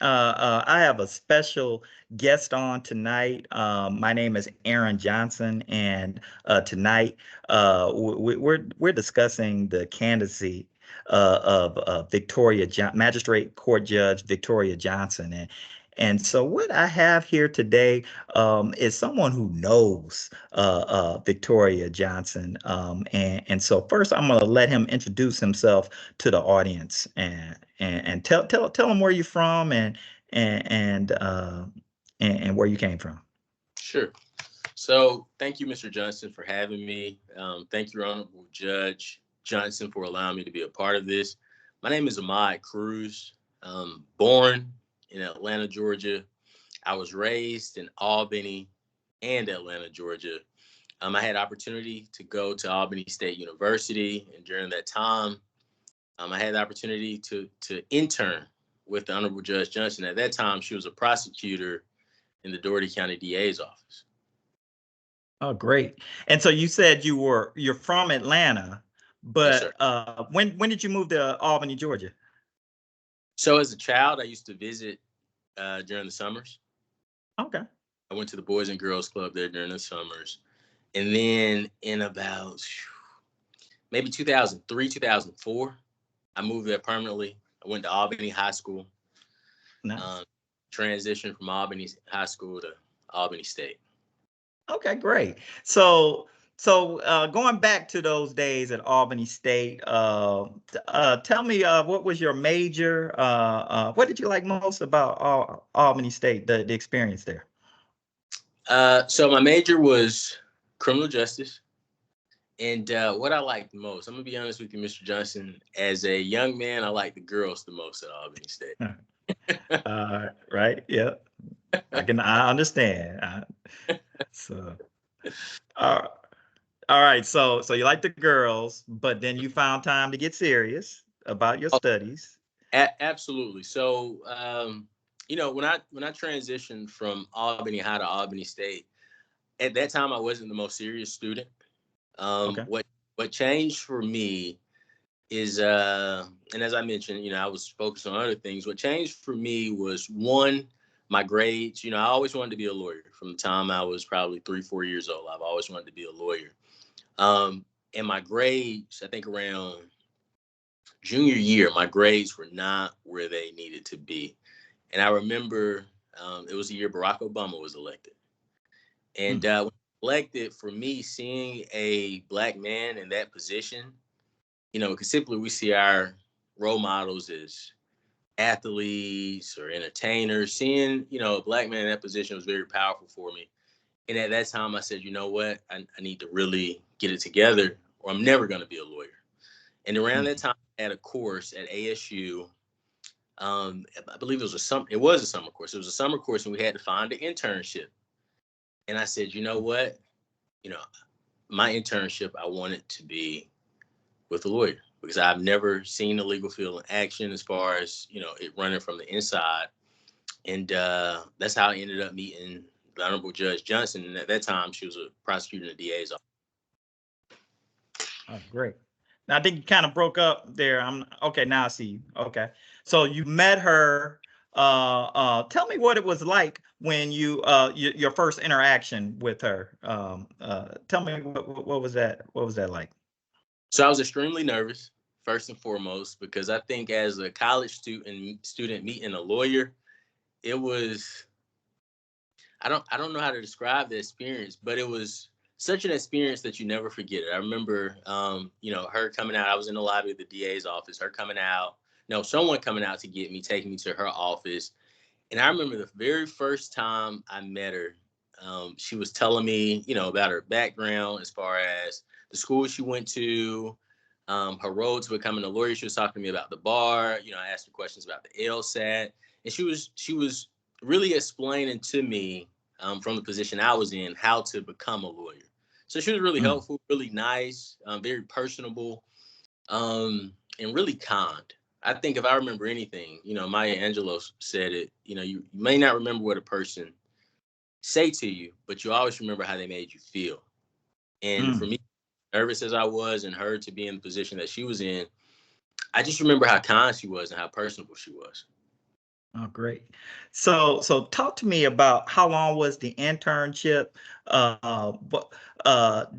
I have a special guest on tonight. My name is Aaron Johnson, and tonight we're discussing the candidacy of Magistrate Court Judge Victoria Johnson, and so what I have here today is someone who knows Victoria Johnson, and so first I'm going to let him introduce himself to the audience and tell them where you're from and and uh, and where you came from. Sure. So thank you, Mr. Johnson, for having me. Thank you, Honorable Judge Johnson, for allowing me to be a part of this. My name is Ahmad Crews. Born in Atlanta, Georgia. I was raised in Albany and Atlanta, Georgia. I had opportunity to go to Albany State University, and during that time, I had the opportunity to intern with the Honorable Judge Johnson. At that time, she was a prosecutor in the Dougherty County DA's office. Oh, great. And so you said you're from Atlanta, Yes, sir. but when did you move to Albany, Georgia? So as a child, I used to visit during the summers. Okay. I went to the Boys and Girls Club there during the summers. And then in about maybe 2003, 2004, I moved there permanently. I went to Albany High School, Nice. um, transitioned from Albany High School to Albany State. Okay, great. So going back to those days at Albany State, tell me what was your major? What did you like most about Albany State, the experience there? So my major was criminal justice. And what I liked the most, I'm going to be honest with you, Mr. Johnson, as a young man, I liked the girls the most at Albany State. Right? Yeah, I understand. So, uh, all right. So you like the girls, but then you found time to get serious about your studies. Absolutely. So, when I transitioned from Albany High to Albany State, at that time I wasn't the most serious student. Okay. What changed for me is, and as I mentioned, I was focused on other things. What changed for me was one, my grades. I always wanted to be a lawyer from the time I was probably 3, 4 years old. I've always wanted to be a lawyer. And my grades, I think around junior year, my grades were not where they needed to be. And I remember it was the year Barack Obama was elected. And Hmm. when elected, for me, seeing a black man in that position, because simply we see our role models as athletes or entertainers. Seeing, a black man in that position was very powerful for me. And at that time, I said, you know what? I need to really get it together or I'm never going to be a lawyer. And around that Hmm. time, I had a course at ASU. I believe it was a summer course. It was a summer course, and we had to find an internship. And I said, you know what? You know, my internship, I want it to be with a lawyer because I've never seen the legal field in action as far as, it running from the inside. And that's how I ended up meeting the Honorable Judge Johnson. And at that time, she was a prosecutor in the DA's office. Oh, great. Now I think you kind of broke up there. I'm okay. Now I see you. Okay. So you met her. Tell me what it was like when your first interaction with her. Tell me what was that? What was that like? So I was extremely nervous, first and foremost, because I think as a college student meeting a lawyer, it was I don't know how to describe the experience, but it was such an experience that you never forget it. I remember, her coming out. I was in the lobby of the DA's office. Her coming out. No, someone coming out to get me, taking me to her office. And I remember the very first time I met her. She was telling me, about her background as far as the school she went to, her road to becoming a lawyer. She was talking to me about the bar. I asked her questions about the LSAT, and she was really explaining to me from the position I was in how to become a lawyer. So she was really Mm, helpful, really nice, very personable, and really kind. I think if I remember anything, Maya Angelou said it. You may not remember what a person say to you, but you always remember how they made you feel. And for mm. me, nervous as I was, and her to be in the position that she was in, I just remember how kind she was and how personable she was. Oh, great. So talk to me about how long was the internship? What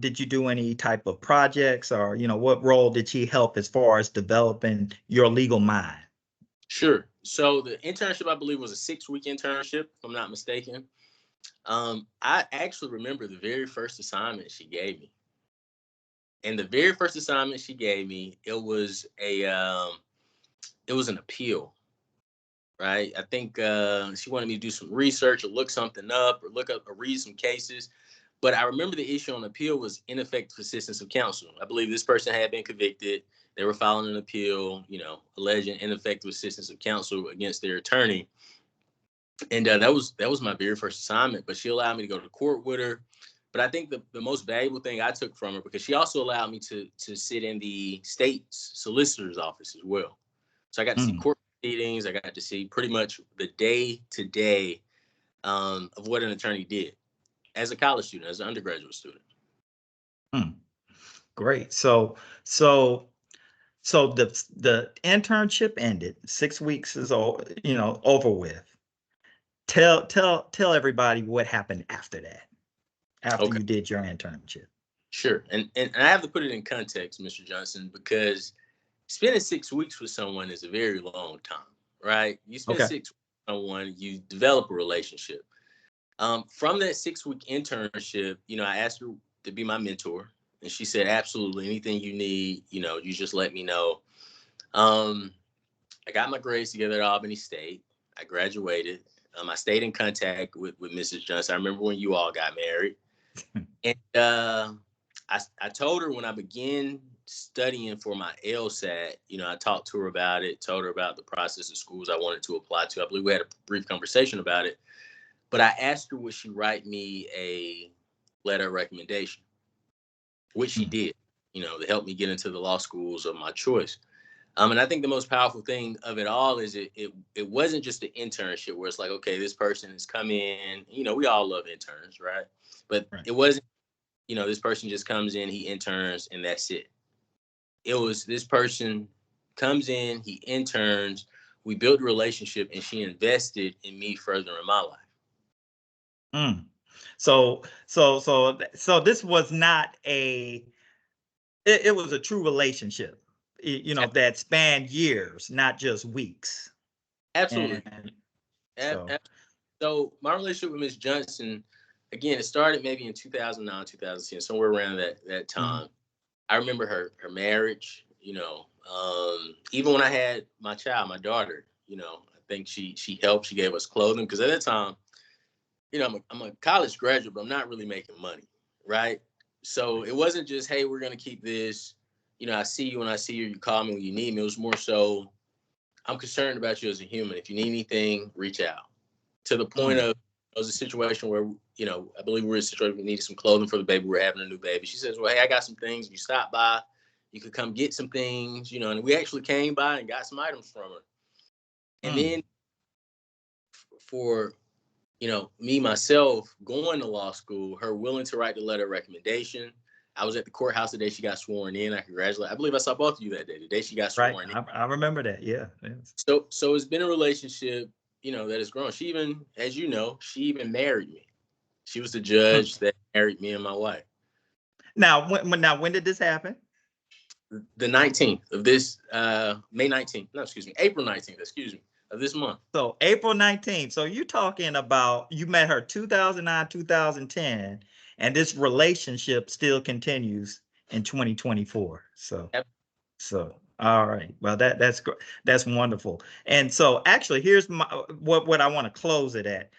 did you do any type of projects, or what role did she help as far as developing your legal mind? Sure. So the internship, I believe, was a 6-week internship, if I'm not mistaken. I actually remember the very first assignment she gave me. And the very first assignment she gave me, it was an appeal, right? I think she wanted me to do some research or look something up or look up or read some cases. But I remember the issue on appeal was ineffective assistance of counsel. I believe this person had been convicted. They were filing an appeal, alleging ineffective assistance of counsel against their attorney. And that was my very first assignment. But she allowed me to go to court with her. But I think the most valuable thing I took from her, because she also allowed me to sit in the state's solicitor's office as well. So I got to see Mm, court proceedings. I got to see pretty much the day to day of what an attorney did as a college student, as an undergraduate student. mm, great. So the internship ended. 6 weeks is over with. Tell everybody what happened after that, after Okay, you did your internship. sure. And I have to put it in context, Mr. Johnson, because spending 6 weeks with someone is a very long time, right? You spend Okay. 6 weeks with someone, you develop a relationship. From that 6-week internship, I asked her to be my mentor, and she said, absolutely, anything you need, you just let me know. Um, I got my grades together at Albany State. I graduated. I stayed in contact with Mrs. Johnson. I remember when you all got married. And I told her when I began studying for my LSAT, I talked to her about it, told her about the process of schools I wanted to apply to. I believe we had a brief conversation about it. But I asked her, would she write me a letter of recommendation, which she Mm, did, to help me get into the law schools of my choice. And I think the most powerful thing of it all is it wasn't just an internship where it's like, okay, this person has come in. We all love interns, right? But right. it wasn't, this person just comes in, he interns, and that's it. It was this person comes in, he interns, we built a relationship, and she invested in me further in my life. Mm. So this was not it was a true relationship, that spanned years, not just weeks. Absolutely. And so, So my relationship with Miss Johnson, again, it started maybe in 2009, 2010, somewhere around that mhm, time. I remember her marriage. Even when I had my child, my daughter, I think she helped. She gave us clothing because at that time, I'm a college graduate, but I'm not really making money, right? So it wasn't just, hey, we're gonna keep this. I see you when I see you. You call me when you need me. It was more so, I'm concerned about you as a human. If you need anything, reach out. To the point mm, of, it was a situation where, I believe we were in a situation we needed some clothing for the baby. We were having a new baby. She says, well, hey, I got some things. You stop by, you could come get some things, and we actually came by and got some items from her. And mm, then for, me, myself, going to law school, her willing to write the letter of recommendation. I was at the courthouse the day she got sworn in. I congratulate. I believe I saw both of you that day, the day she got right. sworn in. I remember that. Yeah. Yes. So it's been a relationship, that has grown. She even, as you know, she even married me. She was the Hmm. judge that married me and my wife. Now when did this happen? The 19th of this May 19th. No, excuse me, April 19th, excuse me, of this month. So April 19th. So you're talking about you met her 2009, 2010, and this relationship still continues in 2024. So all right. Well, that's wonderful. And so actually here's what I want to close it at.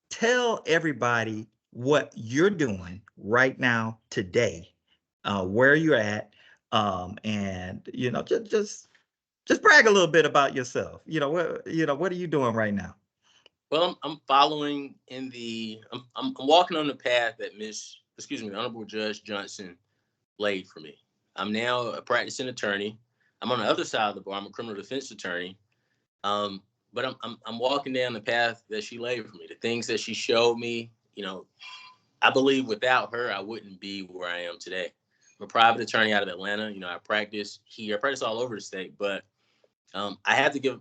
Tell everybody what you're doing right now today, where you're at, and just brag a little bit about yourself. What are you doing right now? Well, I'm following I'm walking on the path that the Honorable Judge Johnson laid for me. I'm now a practicing attorney. I'm on the other side of the bar. I'm a criminal defense attorney. Um, but I'm walking down the path that she laid for me. The things that she showed me, I believe without her, I wouldn't be where I am today. I'm a private attorney out of Atlanta. I practice here. I practice all over the state, but I have to give,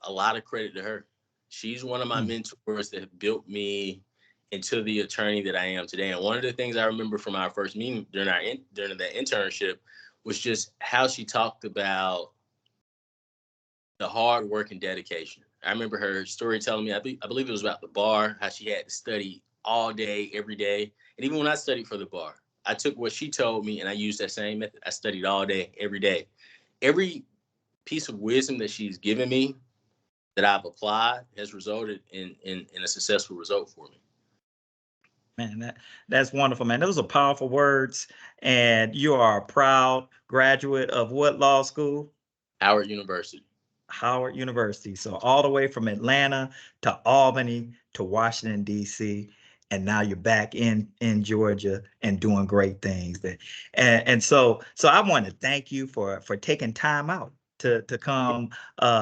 a lot of credit to her. She's one of my Mm, mentors that have built me into the attorney that I am today. And one of the things I remember from our first meeting during that internship was just how she talked about the hard work and dedication. I remember her story telling me, I believe it was about the bar, how she had to study all day, every day. And even when I studied for the bar, I took what she told me and I used that same method. I studied all day, every day. Every piece of wisdom that she's given me that I've applied has resulted in a successful result for me. man, that's wonderful, man. Those are powerful words. And you are a proud graduate of what law school? Howard University. Howard University. So all the way from Atlanta to Albany to Washington, D.C. And now you're back in Georgia and doing great things. And so I want to thank you for taking time out to come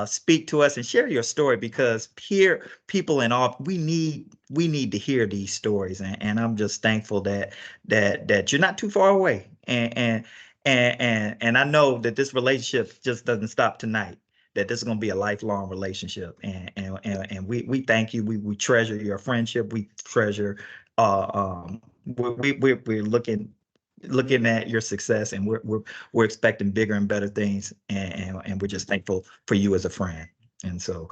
speak to us and share your story, because here people in all we need to hear these stories, and I'm just thankful that you're not too far away, and I know that this relationship just doesn't stop tonight, that this is going to be a lifelong relationship, and we thank you. We treasure your friendship. We treasure we're looking at your success, and we're expecting bigger and better things, and we're just thankful for you as a friend. And so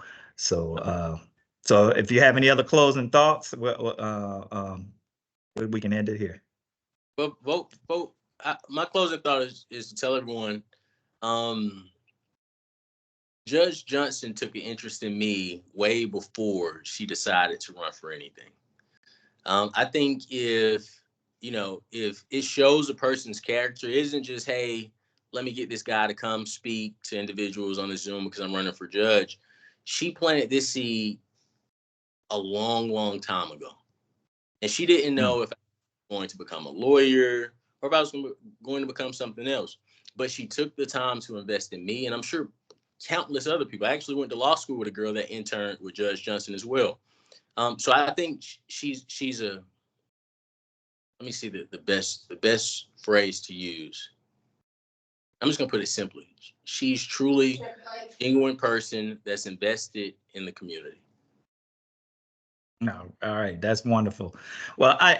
if you have any other closing thoughts, we can end it here. But vote. My closing thought is to tell everyone, um, Judge Johnson took an interest in me way before she decided to run for anything. I think if it shows a person's character, it isn't just, hey, let me get this guy to come speak to individuals on the Zoom because I'm running for judge. She planted this seed a long, long time ago, and she didn't Mm. know if I was going to become a lawyer or if I was going to become something else. But she took the time to invest in me, and I'm sure countless other people. I actually went to law school with a girl that interned with Judge Johnson as well. So I think she's a, let me see the best phrase to use. I'm just gonna put it simply. She's truly a genuine person that's invested in the community. No, all right, that's wonderful. Well, I